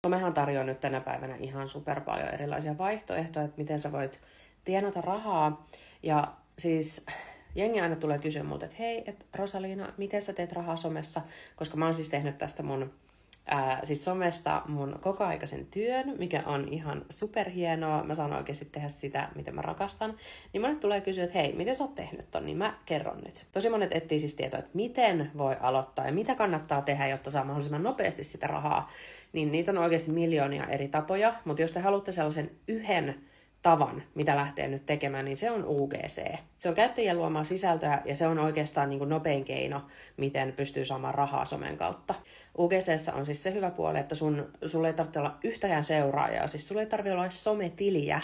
Somehan tarjoaa nyt tänä päivänä ihan super paljon erilaisia vaihtoehtoja, että miten sä voit tienata rahaa. Ja siis jengi aina tulee kysyä multa, että hei, Rosaliina, miten sä teet rahaa somessa? Koska mä oon siis tehnyt tästä mun siis somesta mun kokoaikaisen työn, mikä on ihan superhienoa. Mä saan oikeasti tehdä sitä, mitä mä rakastan. Niin monet tulee kysyä, että hei, miten sä oot tehnyt ton? Niin mä kerron nyt. Tosi monet etsii siis tietoa, että miten voi aloittaa ja mitä kannattaa tehdä, jotta saa mahdollisimman nopeasti sitä rahaa. Niin niitä on oikeasti miljoonia eri tapoja, mutta jos te haluatte sellaisen yhden tavan, mitä lähtee nyt tekemään, niin se on UGC. Se on käyttäjien luomaa sisältöä ja se on oikeastaan niin kuin nopein keino, miten pystyy saamaan rahaa somen kautta. UGC:ssä on siis se hyvä puoli, että sulla ei tarvitse olla yhtään seuraajaa, siis sulla ei tarvitse olla edes sometiliä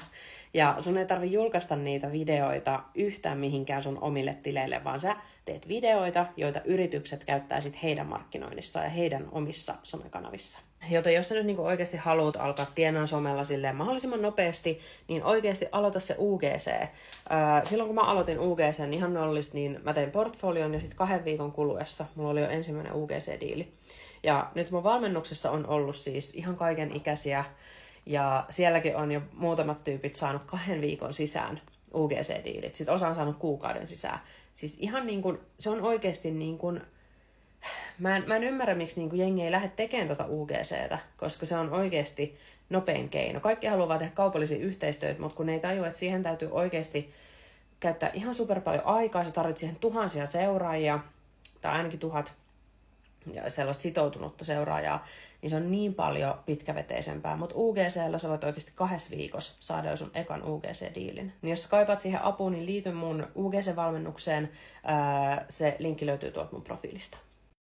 ja sun ei tarvitse julkaista niitä videoita yhtään mihinkään sun omille tileille, vaan sä teet videoita, joita yritykset käyttää sit heidän markkinoinnissa ja heidän omissa somekanavissa. Joten jos sä nyt niin oikeasti haluat alkaa tienaa somella silleen mahdollisimman nopeasti, niin oikeasti aloita se UGC. Silloin kun mä aloitin UGC niin ihan nollista, niin mä tein portfolion ja sitten 2 viikon kuluessa mulla oli jo ensimmäinen UGC-diili. Ja nyt mun valmennuksessa on ollut siis ihan kaiken ikäisiä ja sielläkin on jo muutamat tyypit saanut 2 viikon sisään UGC-diilit. Sitten osa on saanut kuukauden sisään. Siis ihan niin kuin, se on oikeasti niin kuin, mä en ymmärrä, miksi niin kuin jengi ei lähde tekemään tuota UGCtä, koska se on oikeasti nopein keino. Kaikki haluaa tehdä kaupallisia yhteistyötä, mutta kun ne ei tajua, että siihen täytyy oikeasti käyttää ihan super paljon aikaa, se tarvitsee siihen tuhansia seuraajia, tai ainakin 1000 ja sellaista sitoutunutta seuraajaa, niin se on niin paljon pitkäveteisempää. Mutta UGC:llä sä voit oikeasti 2 viikossa saada jo sun ekan UGC-diilin. Niin jos sä kaipaat siihen apuun, niin liity mun UGC-valmennukseen. Se linkki löytyy tuolta mun profiilista.